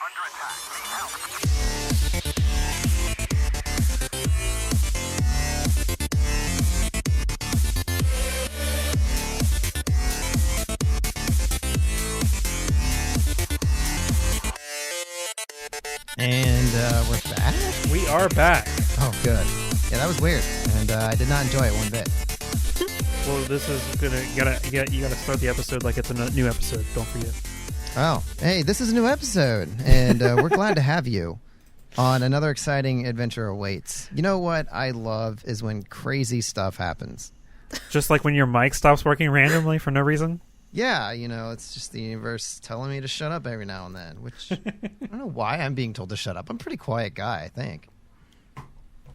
And we're back? We are back. Oh, good. Yeah, that was weird, and I did not enjoy it one bit. Well, this is you gotta start the episode like it's a new episode. Don't forget. Oh, hey, this is a new episode, and we're glad to have you on another exciting adventure awaits. You know what I love is when crazy stuff happens. Just like when your mic stops working randomly for no reason. Yeah, you know, it's just the universe telling me to shut up every now and then, which I don't know why I'm being told to shut up. I'm a pretty quiet guy, I think.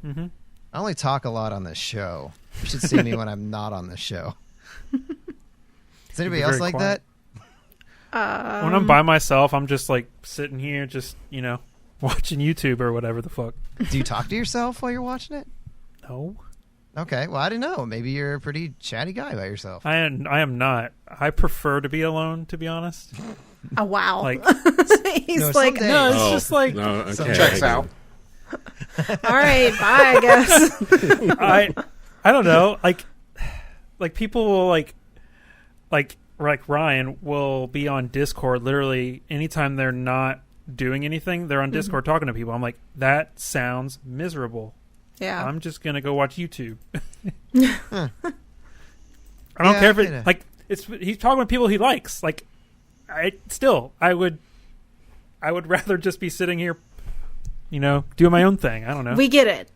Mm-hmm. I only talk a lot on this show. You should see me when I'm not on this show. Is anybody else like quiet. that? When I'm by myself, I'm just like sitting here, just, watching YouTube or whatever the fuck. Do you talk to yourself while you're watching it? No. Okay, well, I didn't know. Maybe you're a pretty chatty guy by yourself. I am not. I prefer to be alone, to be honest. Oh, wow. Like, he's no, like, no, it's just like... No, okay. Checks out. all right, bye, I guess. I don't know. Like people will like Ryan will be on Discord literally anytime they're not doing anything, they're on Discord talking to people. I'm like, that sounds miserable. Yeah. I'm just gonna go watch YouTube. I don't care if it like he's talking with people he likes. Like I would rather just be sitting here, doing my own thing. I don't know. We get it.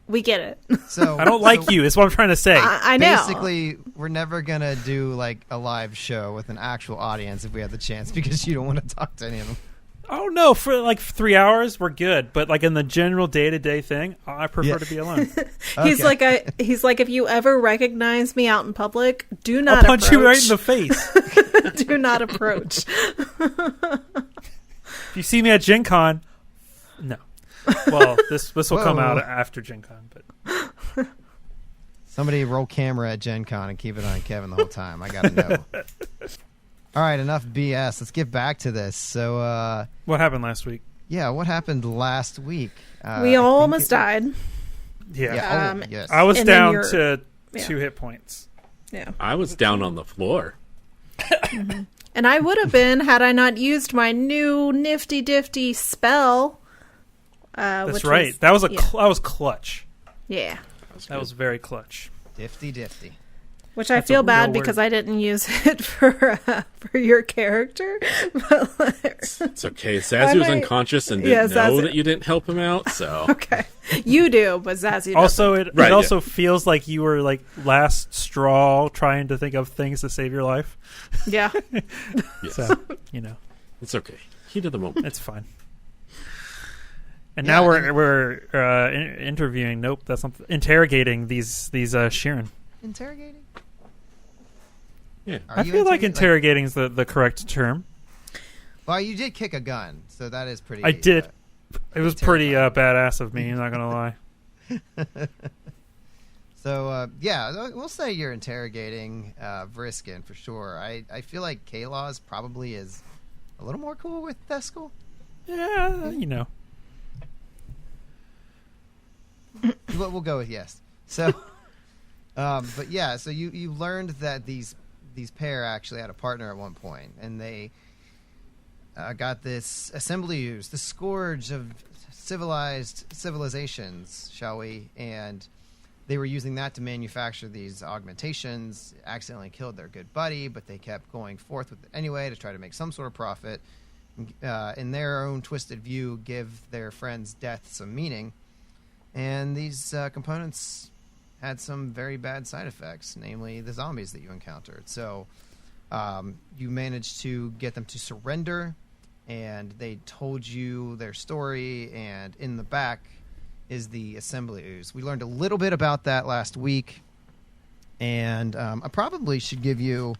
So I don't like you. Is what I'm trying to say. I know. Basically, we're never gonna do like a live show with an actual audience if we have the chance because you don't want to talk to any of them. Oh no, for like 3 hours we're good, but like in the general day-to-day thing, I prefer to be alone. He's like, if you ever recognize me out in public, do not I'll punch approach. you right in the face. Do not approach. If you see me at Gen Con, no. Well, this will come out after Gen Con, but Somebody roll camera at Gen Con and keep it on Kevin the whole time. I gotta know. All right, enough BS. Let's get back to this. So, what happened last week? Yeah, what happened last week? We almost died. Yeah. Yes. I was And down then to yeah. 2 hit points. Yeah. I was down on the floor. And I would have been had I not used my new nifty difty spell. That's right. That was clutch. Yeah. That was very clutch. Difty. Which I That's feel a bad real because word. I didn't use it for your character. But It's okay. Zazu was unconscious and didn't know that you didn't help him out, so... Okay. You do, but Zazu doesn't. Also, it also feels like you were like last straw trying to think of things to save your life. Yeah. Yes. So, It's okay. Heat of the moment. it's fine. And now we're interviewing. Nope, that's not interrogating these Sheeran. Interrogating? Yeah. I feel like interrogating is the correct term. Well, you did kick a gun, so that is pretty... I did. It was pretty terrifying. badass of me, I'm not going to lie. So, we'll say you're interrogating Vriskin for sure. I feel like K-Laws probably is a little more cool with Theskel. Yeah, We'll go with yes. So, but yeah, so you learned that these pair actually had a partner at one point, and they got this assembly use, the scourge of civilizations, shall we? And they were using that to manufacture these augmentations. Accidentally killed their good buddy, but they kept going forth with it anyway to try to make some sort of profit. In their own twisted view, give their friend's death some meaning. And these components had some very bad side effects, namely the zombies that you encountered. So you managed to get them to surrender, and they told you their story, and in the back is the assembly ooze. We learned a little bit about that last week, and I probably should give you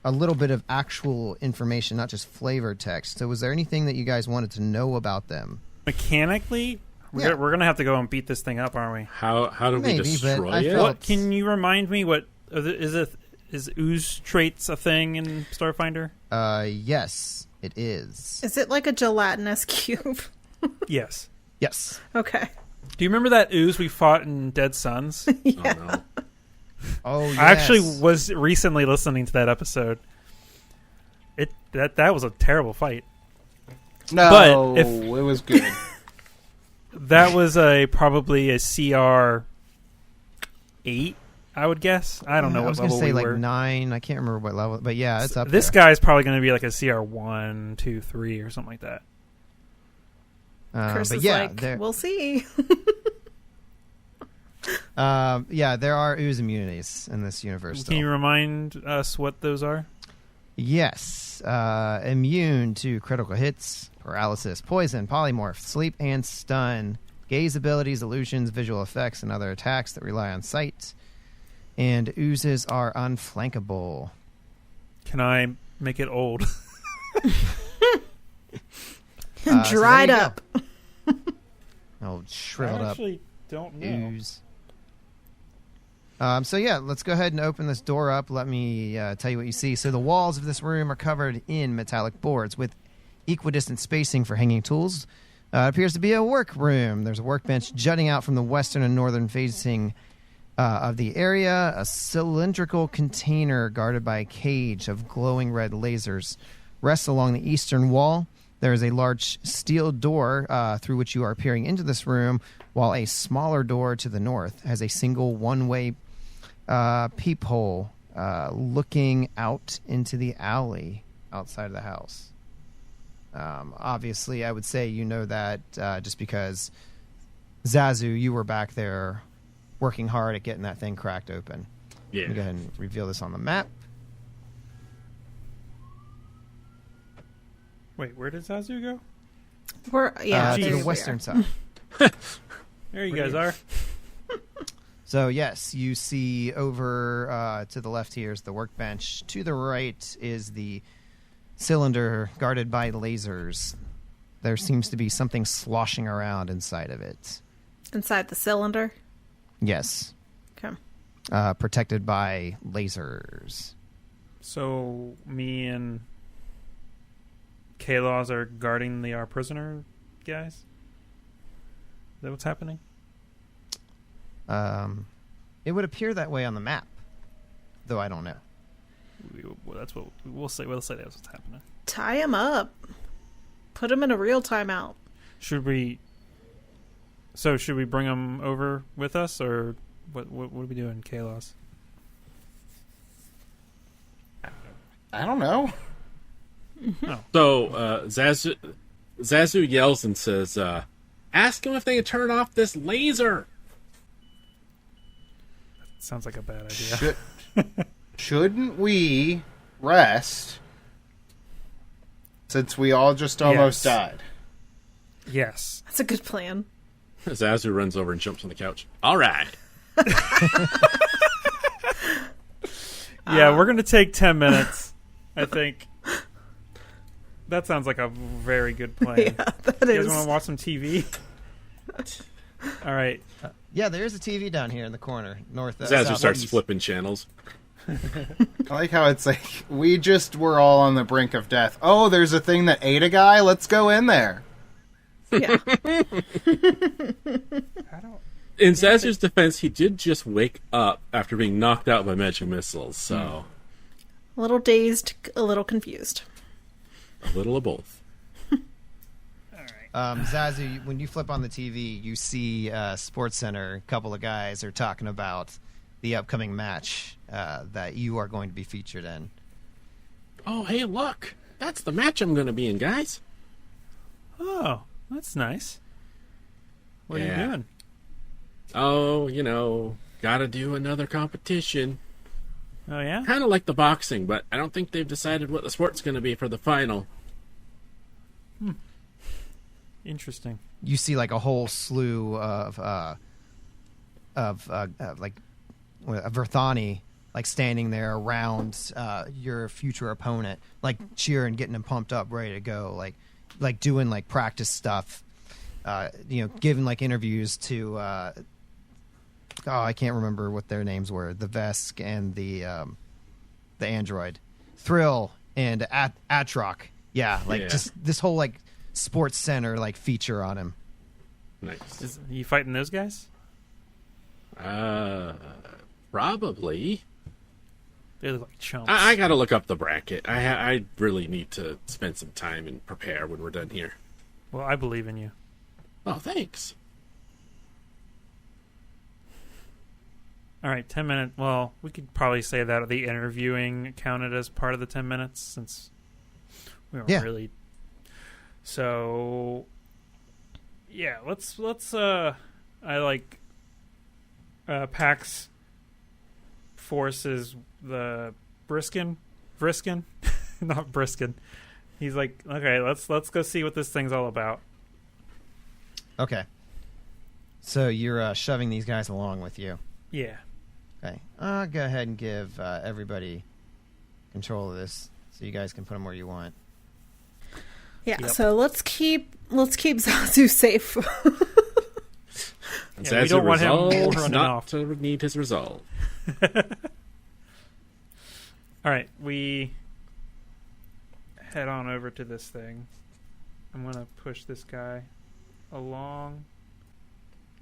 a little bit of actual information, not just flavor text. So was there anything that you guys wanted to know about them? Mechanically, we're going to have to go and beat this thing up, aren't we? How do we destroy it? What can you remind me? What is ooze traits a thing in Starfinder? Yes, it is. Is it like a gelatinous cube? Yes. Yes. Okay. Do you remember that ooze we fought in Dead Sons? Yeah. Oh, no. Oh, yes. I actually was recently listening to that episode. That was a terrible fight. No, But if- it was good. That was probably a CR 8, I would guess. I don't know I what was going to level say we like were. 9. I can't remember what level, but yeah, it's up This there. guy's probably going to be like a CR 1, 2, 3 or something like that. Chris but is yeah, like, there, we'll see. yeah, there are ooze immunities in this universe. Can Still. you remind us what those are? Yes, immune to critical hits, paralysis, poison, polymorph, sleep, and stun. Gaze abilities, illusions, visual effects, and other attacks that rely on sight. And oozes are unflankable. Can I make it old? Dried there you up. Oh, shriveled up don't ooze. So yeah, let's go ahead and open this door up. Let me tell you what you see. So the walls of this room are covered in metallic boards with equidistant spacing for hanging tools. It appears to be a workroom. There's a workbench jutting out from the western and northern facing of the area. A cylindrical container guarded by a cage of glowing red lasers rests along the eastern wall. There is a large steel door through which you are peering into this room, while a smaller door to the north has a single one-way peephole looking out into the alley outside of the house. Obviously, I would say you know that just because, Zazu, you were back there working hard at getting that thing cracked open. Yeah. Let me go ahead and reveal this on the map. Wait, where did Zazu go? We're, yeah, to there the we western are. side. There you guys are. So, yes, you see over to the left here is the workbench. To the right is the cylinder guarded by lasers. There seems to be something sloshing around inside of it. Inside the cylinder. Yes. Okay. Protected by lasers. So me and K-Laws are guarding our prisoner guys? Is that what's happening? It would appear that way on the map, though I don't know. That's what we'll say. We'll say that's what's happening. Tie him up. Put him in a real timeout. Should we bring him over with us, or what are we doing, K-Laws? I don't know. No. So Zazu yells and says, ask them if they can turn off this laser. Sounds like a bad idea. Shouldn't we rest since we all just almost died? Yes. That's a good plan. Zazu runs over and jumps on the couch. All right. Yeah, we're going to take 10 minutes, I think. That sounds like a very good plan. Yeah, that You is. guys want to watch some TV? All right. Yeah, there is a TV down here in the corner, north. Zazu starts southeast. flipping channels. I like how it's like, we just were all on the brink of death. Oh, there's a thing that ate a guy? Let's go in there. Yeah. In Zazu's defense, he did just wake up after being knocked out by magic missiles, so A little dazed, a little confused. a little of both. Zazu, when you flip on the TV, you see Sports Center. A couple of guys are talking about the upcoming match that you are going to be featured in. Oh, hey, look. That's the match I'm going to be in, guys. Oh, that's nice. What are Yeah. you doing? Oh, gotta do another competition. Oh, yeah? Kind of like the boxing, but I don't think they've decided what the sport's going to be for the final. Interesting. You see like a whole slew of like a Verthani like standing there around your future opponent, like cheering, getting him pumped up, ready to go, like doing like practice stuff, giving like interviews to I can't remember what their names were, the Vesk and the android, Thrill and Atroc. Yeah, like Yeah. just this whole like Sports Center like feature on him. Nice. Are you fighting those guys? Probably. They look like chumps. I gotta look up the bracket. I really need to spend some time and prepare when we're done here. Well, I believe in you. Oh, thanks. All right, 10 minutes. Well, we could probably say that the interviewing counted as part of the 10 minutes since we weren't really. So, yeah, let's I like Pax forces the Vriskin, not Briskin. He's like, okay, let's go see what this thing's all about. Okay. So you're shoving these guys along with you. Yeah. Okay. I'll go ahead and give everybody control of this, so you guys can put them where you want. Yeah. Yep. So let's keep Zazu safe. And Yeah, we don't want him running not off. to need his resolve. All right, we head on over to this thing. I'm gonna push this guy along.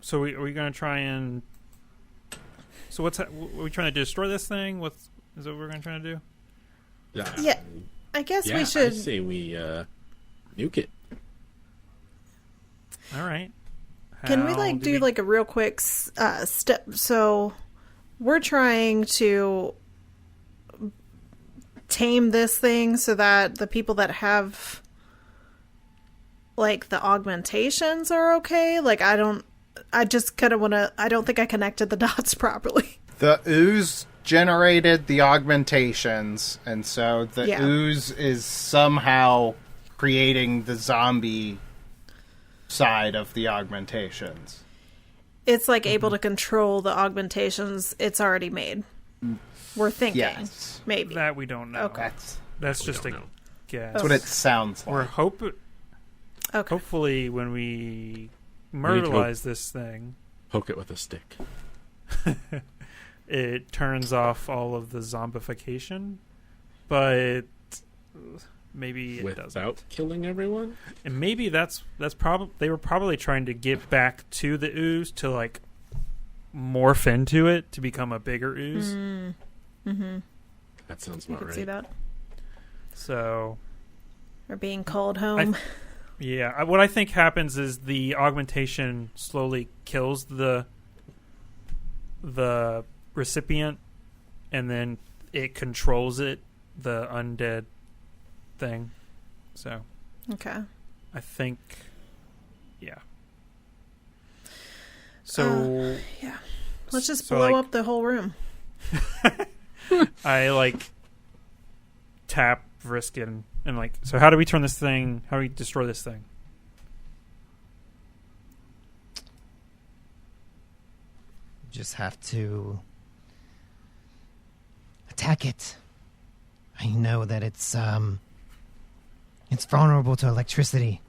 So are we gonna try and? So are we trying to destroy this thing? Is that what we're gonna try to do? Yeah. I guess Yeah, we should. I say we nuke it. All right. Can we do like a real quick step? So we're trying to tame this thing so that the people that have like the augmentations are okay. Like I just kind of want to. I don't think I connected the dots properly. The ooze generated the augmentations, and so the ooze is somehow creating the zombie side of the augmentations. It's like able to control the augmentations it's already made. We're thinking. Yes. Maybe. That we don't know. Okay. That's just a don't know. guess. That's what it sounds We're like. Okay. hopefully when we myrtleize this thing, Poke it with a stick. it turns off all of the zombification, but maybe it doesn't. Without killing everyone? And maybe that's probably they were probably trying to give back to the ooze to like morph into it to become a bigger ooze. Mm-hmm. That sounds You about can right. see that. So Or being called home. what I think happens is the augmentation slowly kills the recipient, and then it controls it, the undead thing. So Okay. I think, yeah. So Yeah. Let's just so, blow like, up the whole room. I like tap Vriskin and like, so how do we turn this thing? How do we destroy this thing? Just have to attack it. I know that it's vulnerable to electricity.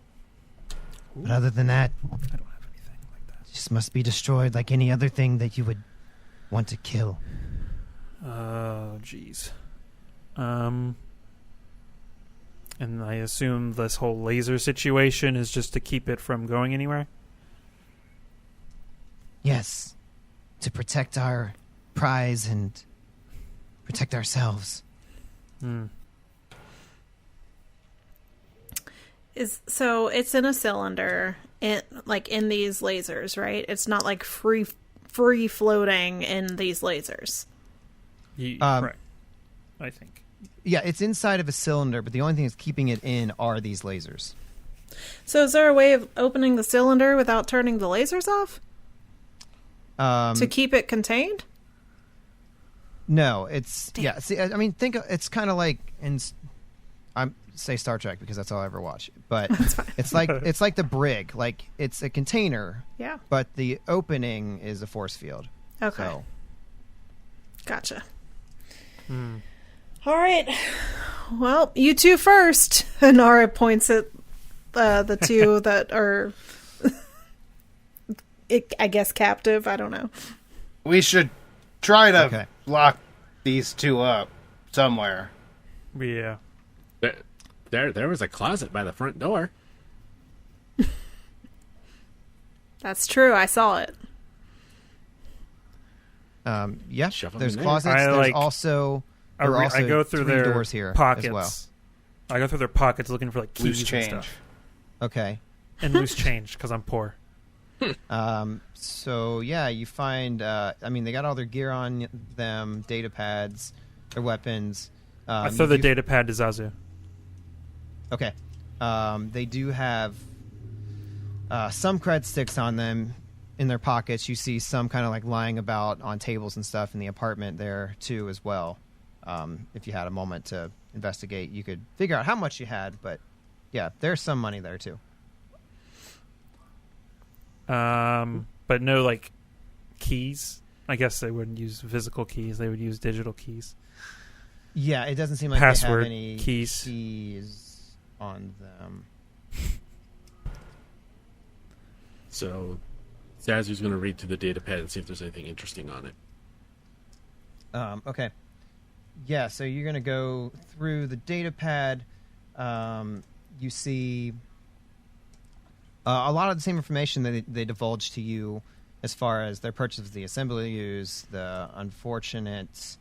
But other than that, I don't have anything like that. it just must be destroyed like any other thing that you would want to kill. Oh, jeez. And I assume this whole laser situation is just to keep it from going anywhere? Yes. To protect our prize and protect ourselves. So it's in a cylinder, in these lasers, right? It's not like free floating in these lasers. Correct. I think. Yeah, it's inside of a cylinder, but the only thing that's keeping it in are these lasers. So is there a way of opening the cylinder without turning the lasers off? To keep it contained? No, it's yeah. See, I mean, it's kind of like I'm say Star Trek because that's all I ever watch. But it's like the brig, like it's a container. Yeah. But the opening is a force field. Okay. So. Gotcha. All right. Well, you two first. Nara points at the two that are, I guess, captive. I don't know. We should try to lock these two up somewhere. Yeah. There was a closet by the front door. That's true. I saw it. Yeah, Shove 'em there's in there. closets. There's also I go through 3 their doors here pockets. as well. I go through their pockets looking for like keys Loose and change. stuff. Okay. And loose change because I'm poor. So yeah, you find. They got all their gear on them, data pads, their weapons. I throw the data pad to Zazu. Okay. They do have some cred sticks on them in their pockets. You see some kind of like lying about on tables and stuff in the apartment there too as well. If you had a moment to investigate, you could figure out how much you had, but yeah, there's some money there too. But no like keys. I guess they wouldn't use physical keys. They would use digital keys. Yeah, it doesn't seem like Password, they have any keys on them. So Zazu's going to read through the data pad and see if there's anything interesting on it. Okay. Yeah, so you're going to go through the data pad. You see a lot of the same information that they divulged to you as far as their purchase of the assembly ooze, the unfortunate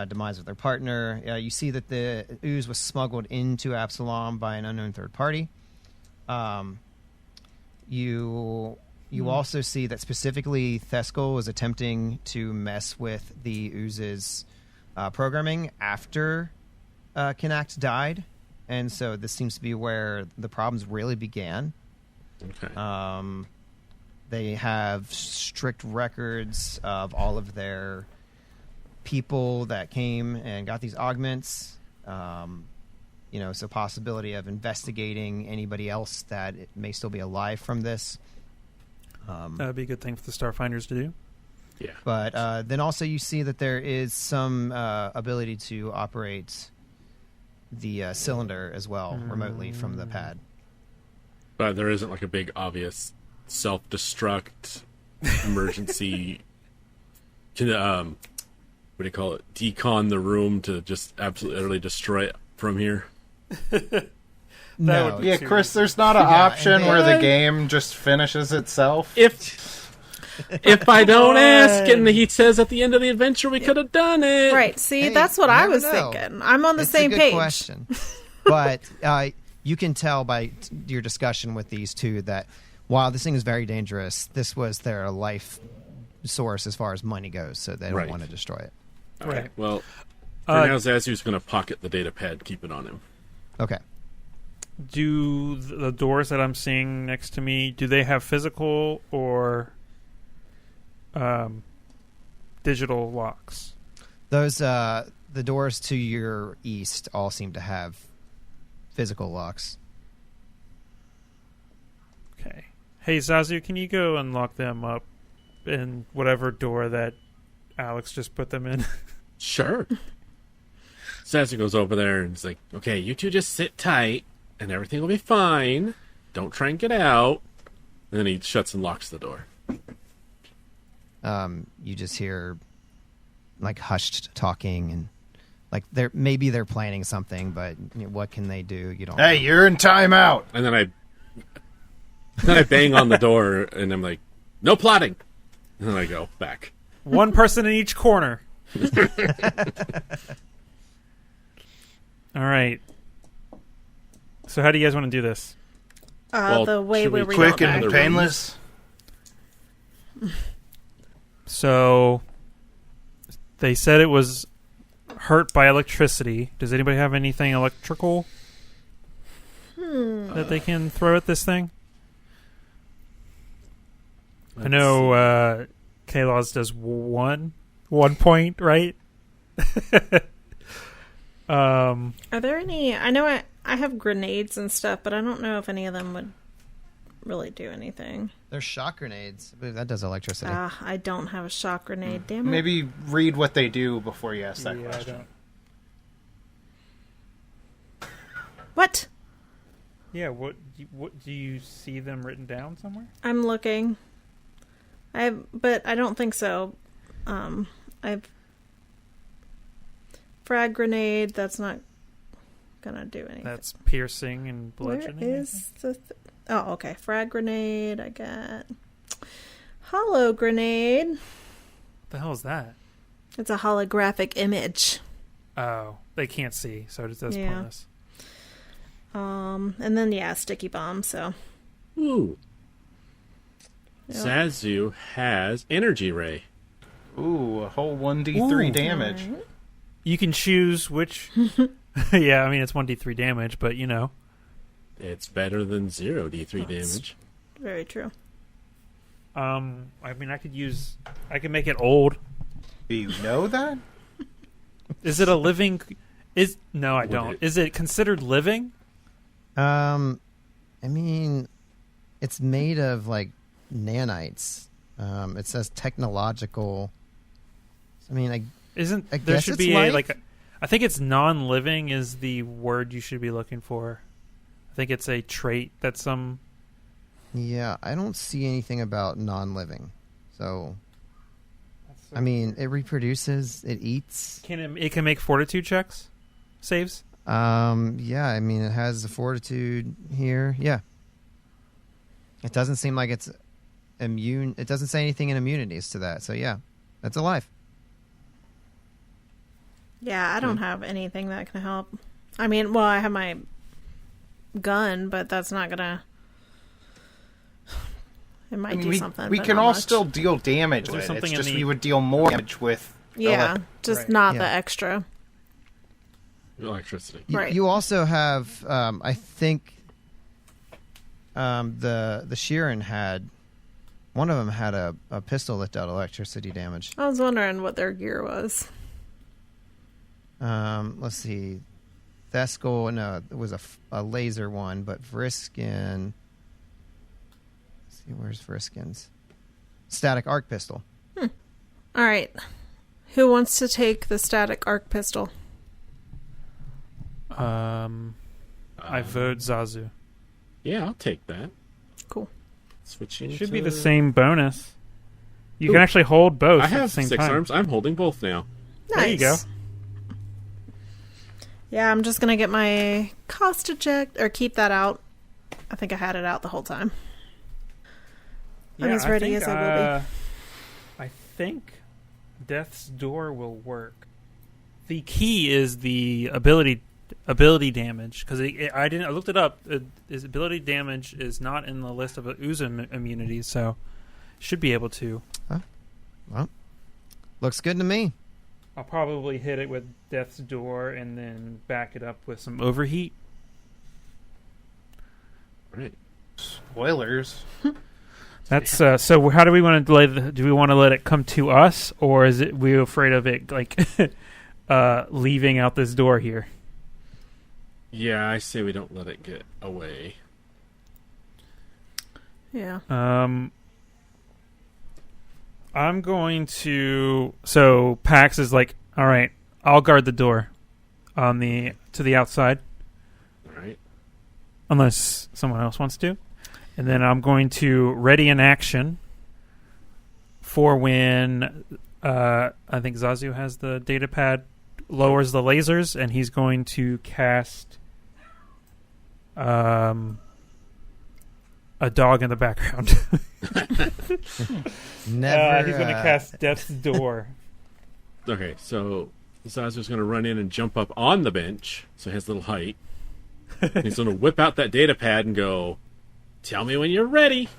demise of their partner. You see that the ooze was smuggled into Absalom by an unknown third party. You also see that specifically Theskel was attempting to mess with the ooze's programming after Kinact died, and so this seems to be where the problems really began. Okay. They have strict records of all of their people that came and got these augments. So possibility of investigating anybody else that it may still be alive from this. That would be a good thing for the Starfinders to do. Yeah. But then also you see that there is some ability to operate the cylinder as well remotely from the pad. But there isn't like a big obvious self-destruct emergency what do you call it? Decon the room to just absolutely destroy it from here. No. Yeah, Chris, there's not an option where the game just finishes itself. If I don't ask, and he says at the end of the adventure we could have done it. Right. See, Hey, that's what you I never was know. thinking. I'm on the It's same a good page. question. But you can tell by your discussion with these two that while this thing is very dangerous, this was their life source as far as money goes, so they don't Right. want to destroy it. Okay. Right. Well, for now, Zazu's going to pocket the data pad, keep it on him. Okay. Do the doors that I'm seeing next to me, do they have physical or digital locks? Those the doors to your east all seem to have physical locks. Okay. Hey, Zazu, can you go and lock them up in whatever door that Alex just put them in? Sure. Zazu goes over there and is like, okay, you two just sit tight and everything will be fine. Don't try and get out. And then he shuts and locks the door. You just hear like hushed talking and like they're planning something, but what can they do? You don't. Hey, know. you're in timeout. And then I bang on the door and I'm like, no plotting. And then I go back. One person in each corner. All right. So how do you guys want to do this? Well, The way should we we Quick don't and know. the rooms. painless. So they said it was hurt by electricity. Does anybody have anything electrical that they can throw at this thing? I know K-Laws does one point, right? Are there any? I know I have grenades and stuff, but I don't know if any of them would really do anything. There's shock grenades. I believe that does electricity. I don't have a shock grenade. Damn it! Maybe read what they do before you ask that question. What? Yeah, what do you see them written down somewhere? I'm looking. But I don't think so. I've frag grenade. That's not gonna do anything. That's piercing and Where bludgeoning. is the? Oh, okay. Frag grenade. I got Holo grenade. The hell is that? It's a holographic image. Oh, they can't see, so that's pointless. And then sticky bomb. So. Ooh. Yep. Zazu has energy ray. Ooh, a whole 1d3 Ooh. damage. Right. You can choose which. Yeah, I mean it's 1d3 damage, but you know. It's better than 0d3 damage. Very true. I mean I could make it old. Do you know that? Is it a living? No, I don't. Is it considered living? I mean, it's made of like nanites. It says technological. I mean, I There guess should it's be life? I think it's non-living is the word you should be looking for. I think it's a trait that some. Yeah, I don't see anything about non-living. So, I mean, it reproduces, it eats. It can make fortitude checks, saves. Yeah, I mean, it has the fortitude here. Yeah, it doesn't seem like it's immune. It doesn't say anything in immunities to that. So yeah, that's alive. Yeah, I don't have anything that can help. I mean, well, I have my gun, but that's not gonna. It might do something. We but can not all much. still deal damage Is there with it. something It's in just the- we would deal more damage with. Yeah, just Right. not Yeah. the extra. Electricity. Right. You also have, I think, the Sheeran had. One of them had a pistol that dealt electricity damage. I was wondering what their gear was. Let's see. Theskel, no, it was a laser one, but Vriskin. Let's see, where's Vriskin's? Static arc pistol. All right. Who wants to take the static arc pistol? I vote Zazu. Yeah, I'll take that. Cool. Switching. Should to... be the same bonus. You can actually hold both I at the have same 6 time. arms. I'm holding both now. Nice. There you go. Yeah, I'm just gonna get my cost eject or keep that out. I think I had it out the whole time. I'm as ready as I will be. I think Death's Door will work. The key is the ability damage because I looked it up. His ability damage is not in the list of ooze immunities, so should be able to. Well, looks good to me. I'll probably hit it with Death's Door and then back it up with some overheat. Right. Spoilers. That's so. How do we want to do we want to let it come to us, or is it we afraid of it like leaving out this door here? Yeah, I say we don't let it get away. Yeah. I'm going to. So Pax is like, all right, I'll guard the door to the outside, All right. unless someone else wants to, and then I'm going to ready an action for when I think Zazu has the data pad, lowers the lasers, and he's going to cast a dog in the background. Never. He's going to cast Death's Door. Okay, so Zazu's going to run in and jump up on the bench, so he has a little height. He's going to whip out that data pad and go, "Tell me when you're ready."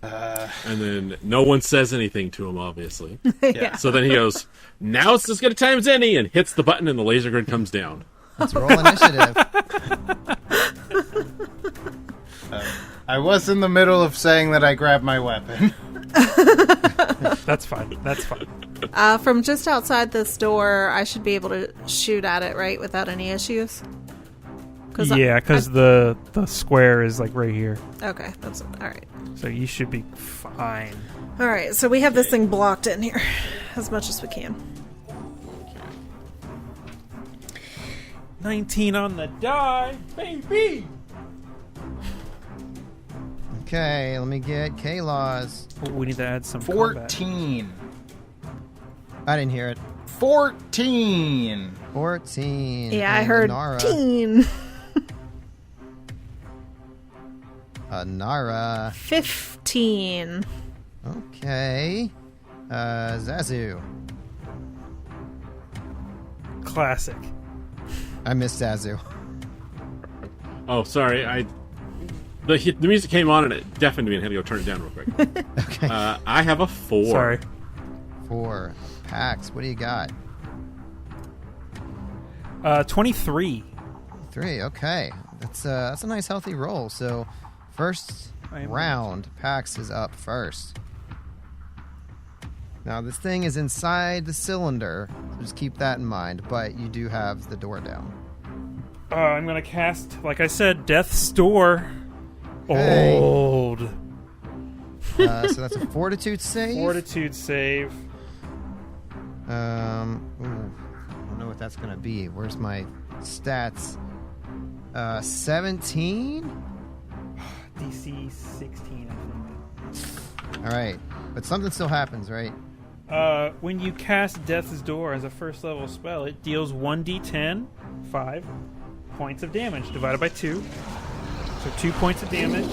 And then no one says anything to him, obviously. Yeah. So then he goes, "Now it's as good a time as any," and hits the button, and the laser grid comes down. Let's roll initiative. I was in the middle of saying that I grabbed my weapon. That's fine. That's fine. From just outside this door, I should be able to shoot at it, right, without any issues. Yeah, because the square is like right here, Okay, that's all right. so you should be fine. All right, so we have this thing blocked in here as much as we can. 19 on the die, baby. Okay, let me get K-Laws. We need to add some combat. 14. I didn't hear it. 14. 14. Yeah, I And heard Nara. teen. Nara. 15. Okay. Zazu. Classic. I missed Zazu. Oh, sorry. The music came on and it deafened me and I had to go turn it down real quick. Okay. I have a 4. Sorry. 4. Pax, what do you got? 23. 3. Okay. That's a nice healthy roll. So, first round, Pax is up first. Now, this thing is inside the cylinder, so just keep that in mind, but you do have the door down. I'm going to cast, like I said, Death's Door. Okay. Old. So that's a fortitude save. Fortitude save. Ooh, I don't know what that's going to be. Where's my stats? 17? DC 16, I think. All right. But something still happens, right? When you cast Death's Door as a first level spell, it deals 1d10, 5 points of damage divided by 2. So 2 points of damage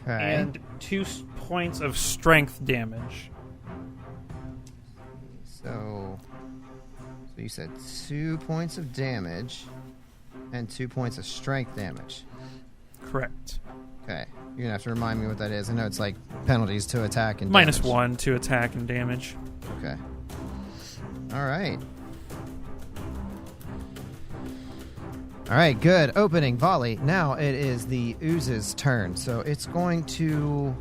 Okay. and 2 points of strength damage. So you said 2 points of damage and 2 points of strength damage. Correct. Okay. You're going to have to remind me what that is. I know it's like penalties to attack and Minus damage. 1 to attack and damage. Okay. All right. All right, good. Opening volley. Now it is the ooze's turn. So it's going to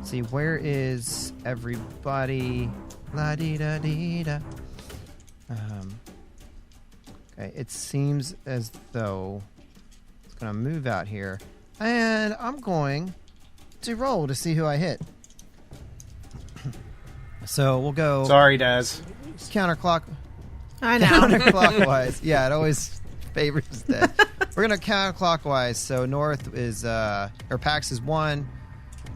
see, where is everybody? La dee da dee da. Okay, it seems as though it's going to move out here. And I'm going to roll to see who I hit. So we'll go Sorry, Des. counterclock. I know. Counterclockwise. Yeah, it always favors that. We're going to counterclockwise. So north is, or Pax is 1,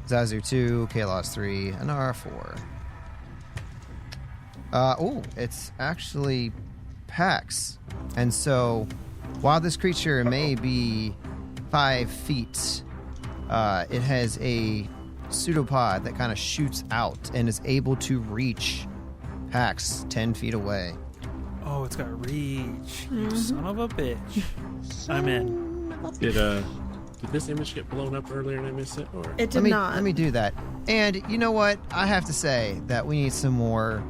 Zazu 2, Kalos 3, and R 4. It's actually Pax. And so while this creature may be 5 feet, it has a pseudopod that kind of shoots out and is able to reach Pax 10 feet away. Oh, it's got reach. You son of a bitch. I'm in. Did this image get blown up earlier and I missed it? Or It did not. Let me do that. And you know what? I have to say that we need some more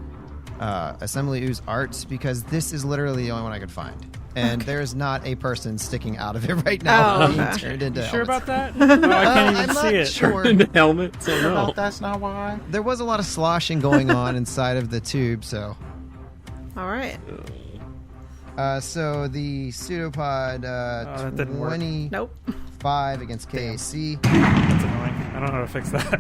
Assembly Ooze arts, because this is literally the only one I could find. And there's not a person sticking out of it right now. Oh, being okay. turned into Sure helmets. about that? No, I can't even I'm see not it. sure. into helmet? So no. Well, that's not why. There was a lot of sloshing going on inside of the tube, so... All right. So the pseudopod, that didn't work. 25 Nope. against KAC. That's annoying. I don't know how to fix that.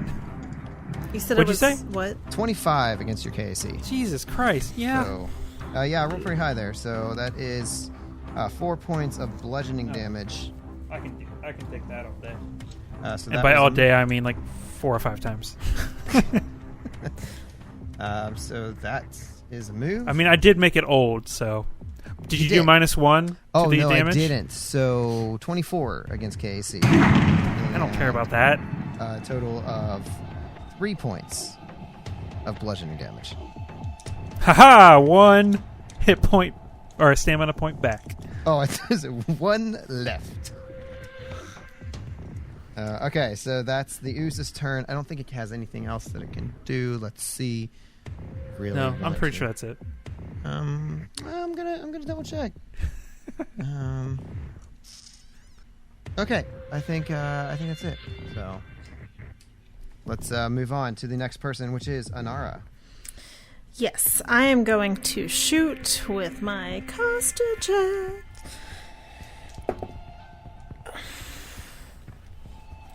You said What'd it was you say? what? 25 against your KAC. Jesus Christ. Yeah. So, yeah, roll pretty high there. So that is 4 points of bludgeoning damage. I can take that all day. So And that by was all a- day, I mean like 4 or 5 times. So that is a move. I mean, I did make it old, so... Did you do did. -1 to oh, the no, damage? I didn't. So 24 against KAC. I don't care about that. A total of 3 points of bludgeoning damage. Haha! 1 hit point, or a stamina point back. Oh, there's 1 left. Okay, so that's the ooze's turn. I don't think it has anything else that it can do. Let's see. Really? No, I'm what pretty to- sure that's it. I'm gonna double check. Okay, I think that's it. So let's move on to the next person, which is Anara. Yes, I am going to shoot with my Costa Jet.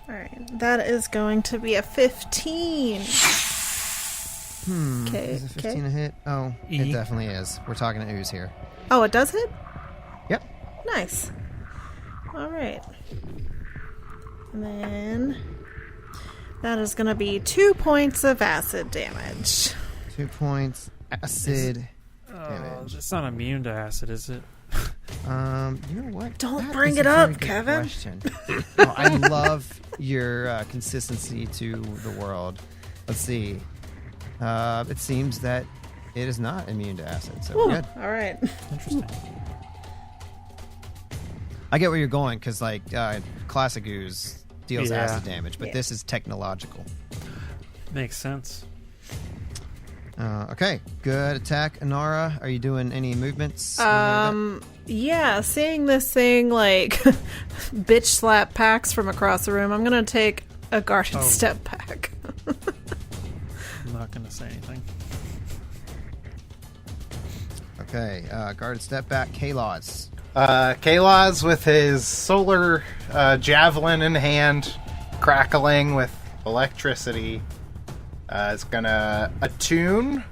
Alright, that is going to be a 15. Okay, Is a 15 a hit? Oh, E. it definitely is. We're talking to ooze here. Oh, it does hit? Yep. Nice. Alright. And then that is going to be 2 points of acid damage. 2 points acid Oh, damage. it's not immune to acid, is it? You know what? Don't That bring is it a up, very good Kevin. question. Oh, I love your consistency to the world. Let's see. It seems that it is not immune to acid, so we're good. All right. Interesting. I get where you're going, because like classic ooze deals Yeah. acid damage, but this is technological. Makes sense. Okay, good attack, Inara. Are you doing any movements? Anything Yeah, seeing this thing like bitch slap Pax from across the room, I'm gonna take a guarded step back. I'm not going to say anything. like that? Okay, guarded step back, Kalos. Kalos with his solar javelin in hand, crackling with electricity, is gonna attune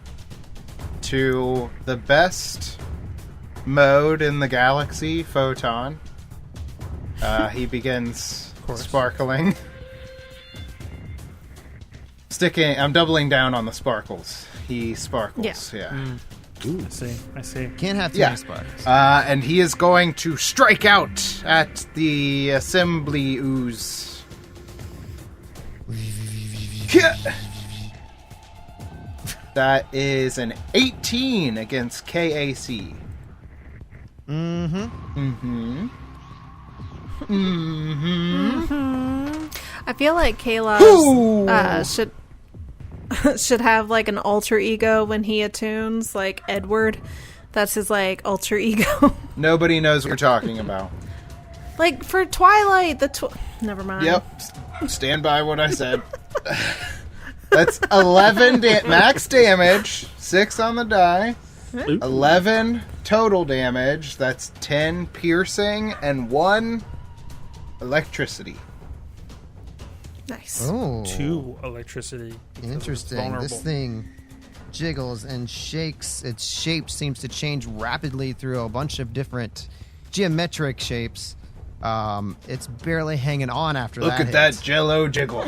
to the best mode in the galaxy, Photon. He begins sparkling. I'm doubling down on the sparkles. He sparkles, yeah. I see. Can't have too many sparks. And he is going to strike out at the assembly ooze. That is an 18 against KAC. I feel like Kalos should have like an alter ego when he attunes, like Edward. That's his like alter ego. Nobody knows what we're talking about. Like for Twilight, never mind. Yep. Stand by what I said. That's 11 max damage, 6 on the die. 11 total damage. That's 10 piercing and 1 electricity. Nice. Oh, 2 electricity. interesting. Vulnerable. This thing jiggles and shakes. Its shape seems to change rapidly through a bunch of different geometric shapes. It's barely hanging on after that. Look at that jello jiggle.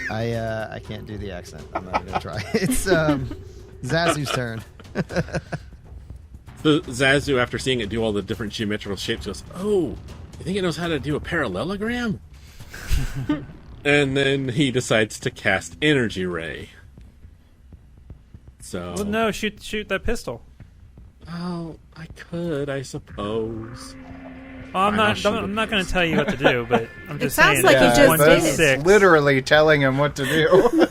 I can't do the accent. I'm not gonna try. It's Zazu's turn. So Zazu, after seeing it do all the different geometrical shapes, goes, "Oh, you think it knows how to do a parallelogram?" And then he decides to cast Energy Ray. So, Well, no, shoot that pistol. oh, I could, I suppose. Well, I'm Why not not I'm not going to tell you what to do, but I'm just sounds saying. like it's you just did. 1d6. That's literally telling him what to do.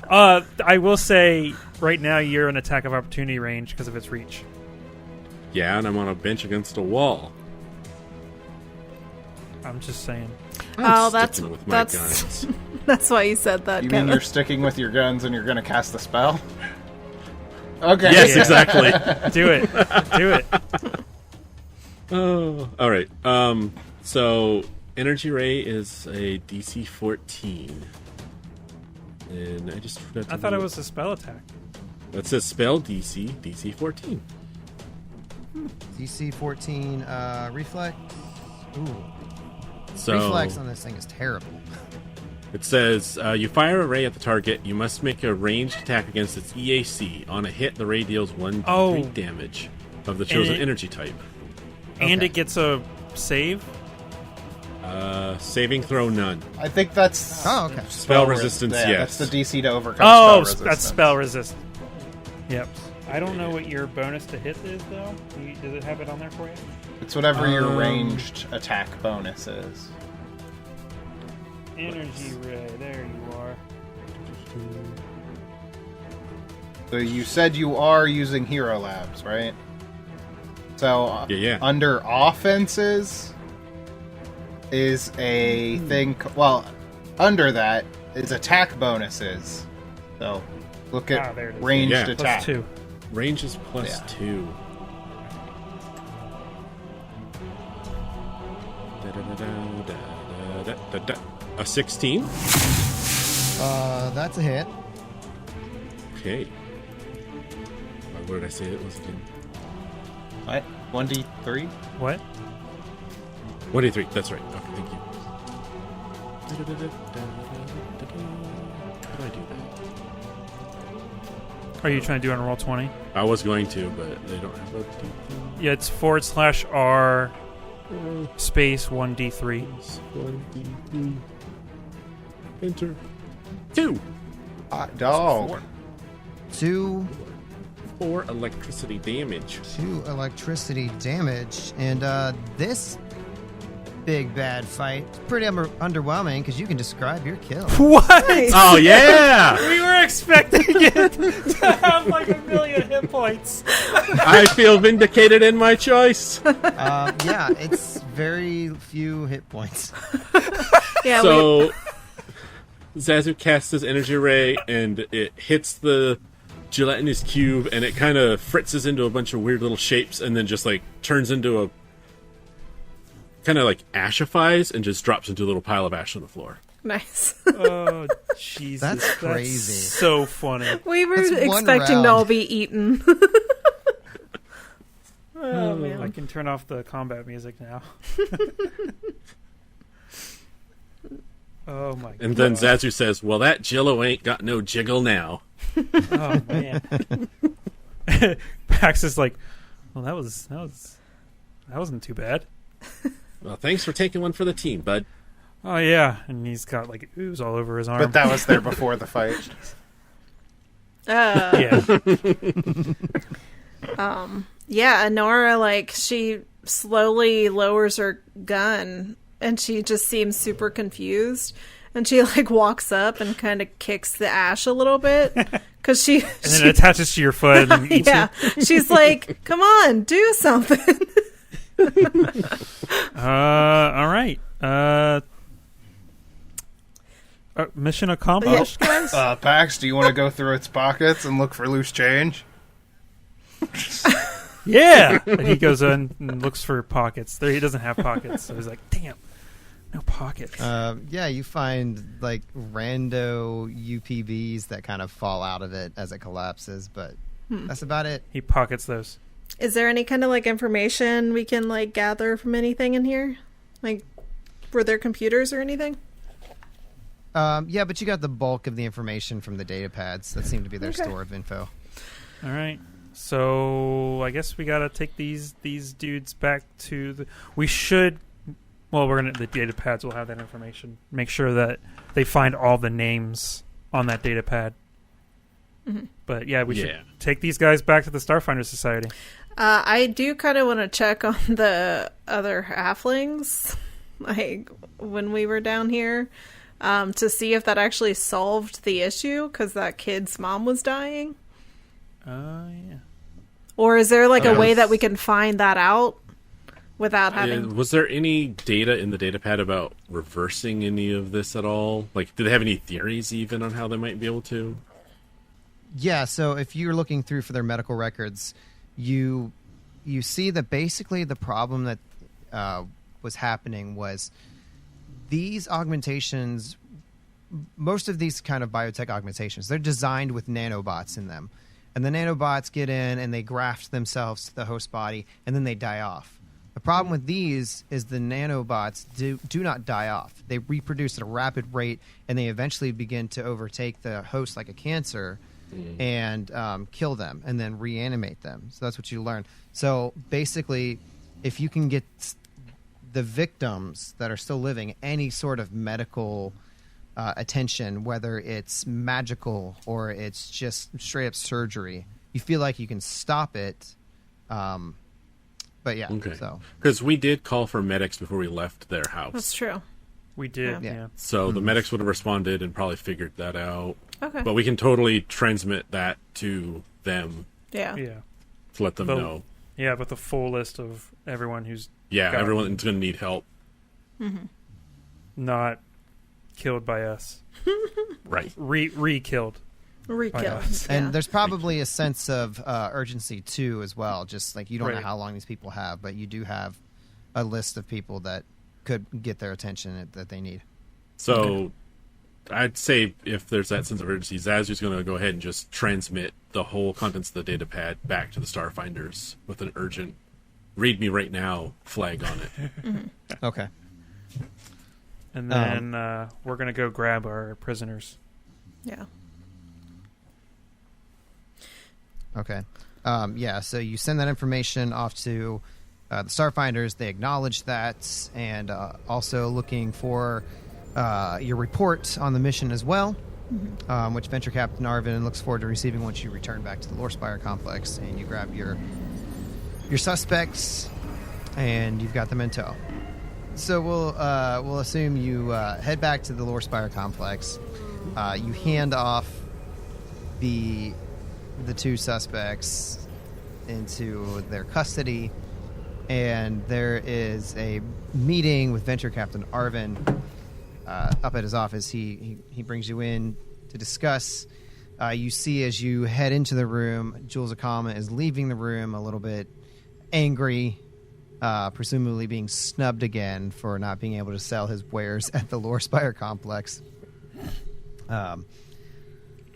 I will say, right now you're in attack of opportunity range because of its reach. Yeah, and I'm on a bench against a wall. I'm just saying. I'm that's sticking with my guns. that's why you said that. You Kevin. mean you're sticking with your guns and you're going to cast the spell? Okay. Yes, Yeah. exactly. Do it. Do it. Oh, all right. So Energy Ray is a DC 14, and I just forgot. I thought it was a spell attack. That says spell DC 14. DC 14 reflex. Ooh, So reflex on this thing is terrible. it says you fire a ray at the target. You must make a ranged attack against its EAC. On a hit, the ray deals 1d3 damage of the chosen it- energy type. And Okay. it gets a save. Saving throw none. I think that's Oh, okay. Spell resistance, yeah, yes. That's the DC to overcome Oh, spell resistance. that's spell resist. Yep. I don't know what your bonus to hit is, though. Does it have it on there for you? It's whatever your ranged attack bonus is. Energy ray. There you are. So you said you are using Hero Labs, right? So Yeah. under offenses is a thing. Well, under that is attack bonuses. So look at there it is. ranged Yeah. attack. Plus 2. Range is plus Yeah. 2. A 16. That's a hit. Okay. What did I say it was again? What? 1d3? What? 1d3. That's right. Okay, thank you. How do I do Are you trying to do it on roll 20? I was going to, but they don't have a D3. Yeah, it's /R space 1d3. 1D3. Enter. 2. Hot dog. 2 electricity damage. 2 electricity damage. And this big bad fight is pretty underwhelming because you can describe your kill. What? Oh, yeah! We were expecting it to have like 1,000,000 hit points. I feel vindicated in my choice. Yeah, it's very few hit points. Yeah. So, Zazu casts his energy ray, and it hits the gelatinous cube, and it kind of fritzes into a bunch of weird little shapes, and then just like turns into a kind of like ashifies, and just drops into a little pile of ash on the floor. Nice. Oh, Jesus. That's crazy. So funny. We were That's one expecting round. to all be eaten. Oh, man. I can turn off the combat music now. Oh, my God. And then Zazu says, "Well, that Jillo ain't got no jiggle now." Oh, man. Pax is like, well, that wasn't too bad. Well, thanks for taking one for the team, bud. Oh, yeah. And he's got like ooze all over his arm. But that was there before the fight. Yeah. Yeah, Honora, like, she slowly lowers her gun, and she just seems super confused. And she, like, walks up and kind of kicks the ash a little bit. Because she... And then it attaches to your foot and then eats yeah. you. She's like, come on, do something. All right. Mission accomplished, guys? Pax, do you want to go through its pockets and look for loose change? Yeah. And he goes in and looks for pockets. There, he doesn't have pockets, so he's like, "Damn, no pockets." Yeah, you find like rando UPVs that kind of fall out of it as it collapses, but that's about it. He pockets those. Is there any kind of, like, information we can, like, gather from anything in here? Like, were there computers or anything? Yeah, but you got the bulk of the information from the data pads. That seemed to be their Okay. store of info. All right. So I guess we gotta take these dudes back to the. We should. Well, the data pads will have that information. Make sure that they find all the names on that data pad. Mm-hmm. But yeah, we should take these guys back to the Starfinder Society. I do kind of want to check on the other halflings, like, when we were down here, to see if that actually solved the issue, because that kid's mom was dying. Yeah. Or is there, like, a way that we can find that out without having... Was there any data in the datapad about reversing any of this at all? Like, do they have any theories even on how they might be able to? Yeah, so if you're looking through for their medical records, you see that basically the problem that was happening was these augmentations, most of these kind of biotech augmentations, they're designed with nanobots in them. And the nanobots get in and they graft themselves to the host body, and then they die off. The problem with these is the nanobots do not die off. They reproduce at a rapid rate, and they eventually begin to overtake the host like a cancer and kill them and then reanimate them. So that's what you learn. So basically, if you can get the victims that are still living any sort of medical attention, whether it's magical or it's just straight up surgery, you feel like you can stop it. But yeah, Okay. So Because we did call for medics before we left their house. That's true. We did. Yeah. Yeah. So the medics would have responded and probably figured that out. Okay. But we can totally transmit that to them Yeah. Yeah. to let them But- know. Yeah, with a full list of everyone who's Yeah, got everyone's going to need help. not killed by us. Right. Re-killed. Re-kill. us. Yeah. and there's probably a sense of urgency too, as well. Just like you don't know Right. how long these people have, but you do have a list of people that could get their attention that they need. So I'd say if there's that sense of urgency, Zazu's going to go ahead and just transmit the whole contents of the data pad back to the Starfinders with an urgent "read me right now" flag on it. Okay. And then we're going to go grab our prisoners. Yeah. Okay. Yeah, so you send that information off to the Starfinders. They acknowledge that, and also looking for your report on the mission as well, which Venture Captain Arvin looks forward to receiving once you return back to the Lorespire complex, and you grab your suspects, and you've got them in tow. So we'll assume you head back to the Lorespire complex. You hand off the two suspects into their custody, and there is a meeting with Venture Captain Arvin up at his office. He brings you in to discuss. You see as you head into the room, Jules Akama is leaving the room a little bit angry, presumably being snubbed again for not being able to sell his wares at the Lorespire complex.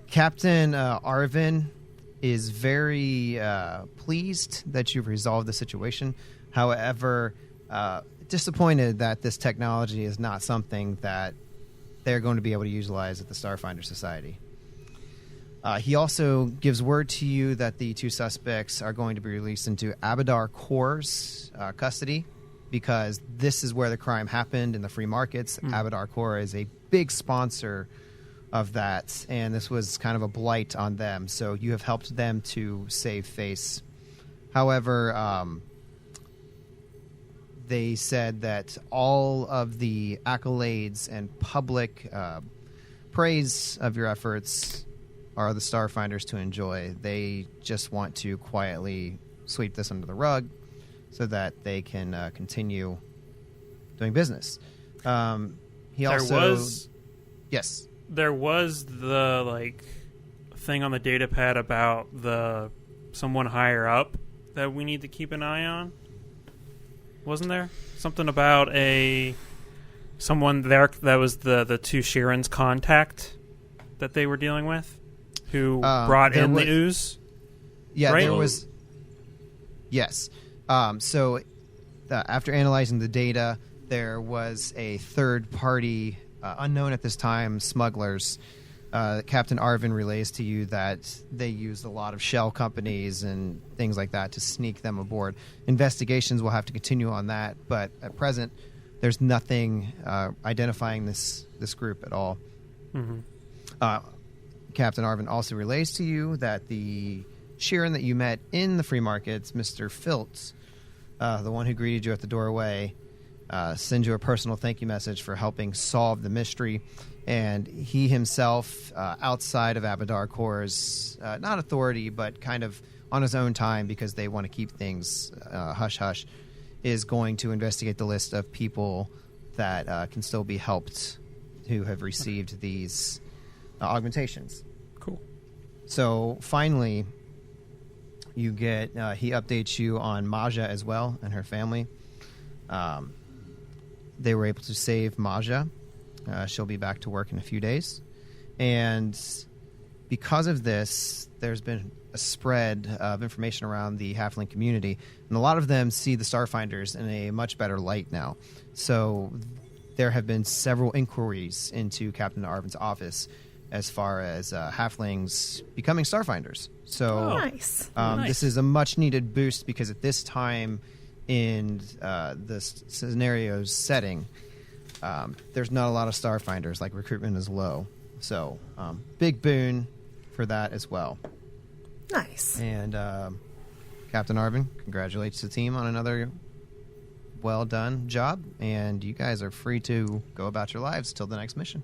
Captain Arvin is very pleased that you've resolved the situation. However, disappointed that this technology is not something that they're going to be able to utilize at the Starfinder Society. He also gives word to you that the two suspects are going to be released into Abadar Corps' custody, because this is where the crime happened in the free markets. Abadar Corps is a big sponsor of that, and this was kind of a blight on them. So you have helped them to save face. However, they said that all of the accolades and public praise of your efforts are the Starfinders to enjoy. They just want to quietly sweep this under the rug so that they can continue doing business. Yes. There was the thing on the data pad about someone higher up that we need to keep an eye on. Wasn't there something about someone there that was the two Sheeran's contact that they were dealing with, who brought in the ooze? Yeah, right? There was. Yes. So after analyzing the data, there was a third party, unknown at this time, smugglers. Captain Arvin relays to you that they used a lot of shell companies and things like that to sneak them aboard. Investigations will have to continue on that, but at present, there's nothing identifying this group at all. Mm-hmm. Captain Arvin also relays to you that the Sheeran that you met in the free markets, Mr. Filtz, the one who greeted you at the doorway, sends you a personal thank you message for helping solve the mystery. And he himself, outside of Abadar Corps' not authority, but kind of on his own time, because they want to keep things hush-hush, is going to investigate the list of people that can still be helped who have received these augmentations. Cool. So finally, you get he updates you on Maja as well and her family. They were able to save Maja. She'll be back to work in a few days. And because of this, there's been a spread of information around the halfling community. And a lot of them see the Starfinders in a much better light now. So there have been several inquiries into Captain Arvin's office as far as halflings becoming Starfinders. So nice. This is a much-needed boost, because at this time in this scenario's setting, there's not a lot of Starfinders. Like, recruitment is low. So big boon for that as well. Nice. And Captain Arvin congratulates the team on another well-done job, and you guys are free to go about your lives till the next mission.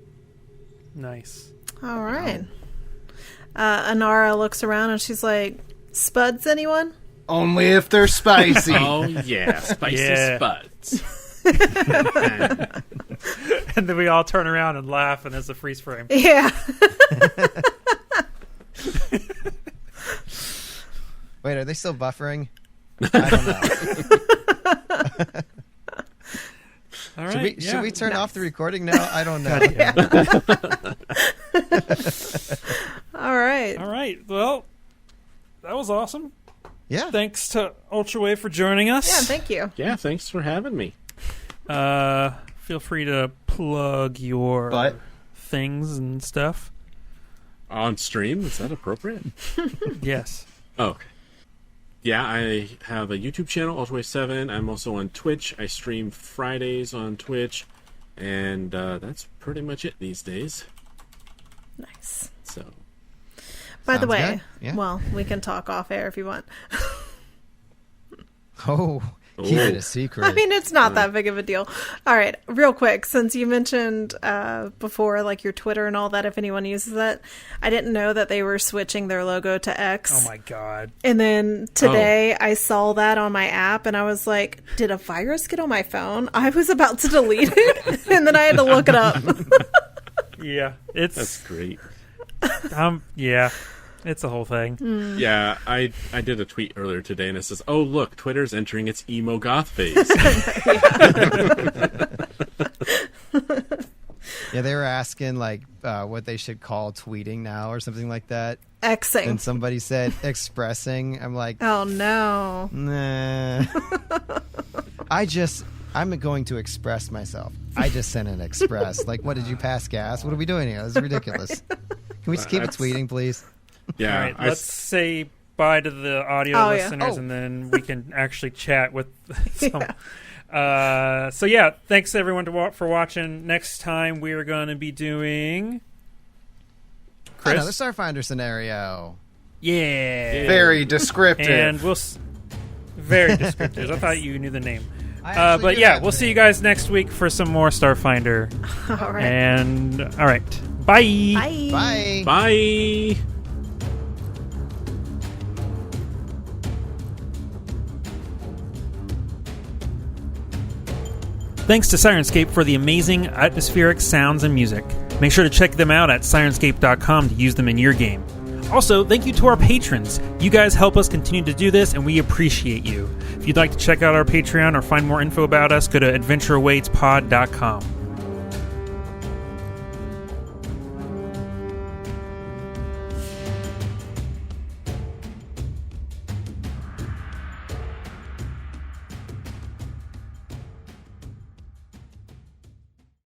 Nice. All right. Anara looks around and she's like, Spuds, anyone? Only if they're spicy. Oh, yeah. Spicy spuds. And then we all turn around and laugh, and there's a freeze frame. Yeah. Wait, are they still buffering? I don't know. All right. Should we turn off the recording now? I don't know. All right. All right. Well, that was awesome. Yeah. Thanks to Ultrawave for joining us. Yeah, thank you. Yeah, thanks for having me. Feel free to plug your things and stuff. On stream? Is that appropriate? Yes. Oh, okay. Yeah, I have a YouTube channel, Ultrawave7. I'm also on Twitch. I stream Fridays on Twitch. And that's pretty much it these days. Nice. So, by the way, yeah. well, we can talk off air if you want. Oh, keep it a secret. I mean, it's not that big of a deal. All right, real quick, since you mentioned before, like your Twitter and all that, if anyone uses that, I didn't know that they were switching their logo to X. Oh my god! And then today I saw that on my app, and I was like, "Did a virus get on my phone?" I was about to delete it, and then I had to look it up. Yeah, that's great. Yeah. It's the whole thing. Yeah, I did a tweet earlier today, and it says, "Oh, look, Twitter's entering its emo goth phase." Yeah, they were asking like what they should call tweeting now or something like that. Xing. And somebody said expressing. I'm like, oh no. Nah. I'm going to express myself. I just sent an express. Like, what, did you pass gas? What are we doing here? This is ridiculous. Can we just keep it tweeting, please? Yeah. All right, let's say bye to the audio listeners, and then we can actually chat with some. So yeah, thanks everyone for watching. Next time we are going to be doing Chris? Another Starfinder scenario. Yeah, very descriptive, and very descriptive. I thought you knew the name. But yeah, we'll see you guys next week for some more Starfinder. All right. And all right, bye. Bye. Bye. Bye. Thanks to Sirenscape for the amazing atmospheric sounds and music. Make sure to check them out at Sirenscape.com to use them in your game. Also, thank you to our patrons. You guys help us continue to do this, and we appreciate you. If you'd like to check out our Patreon or find more info about us, go to AdventureAwaitsPod.com.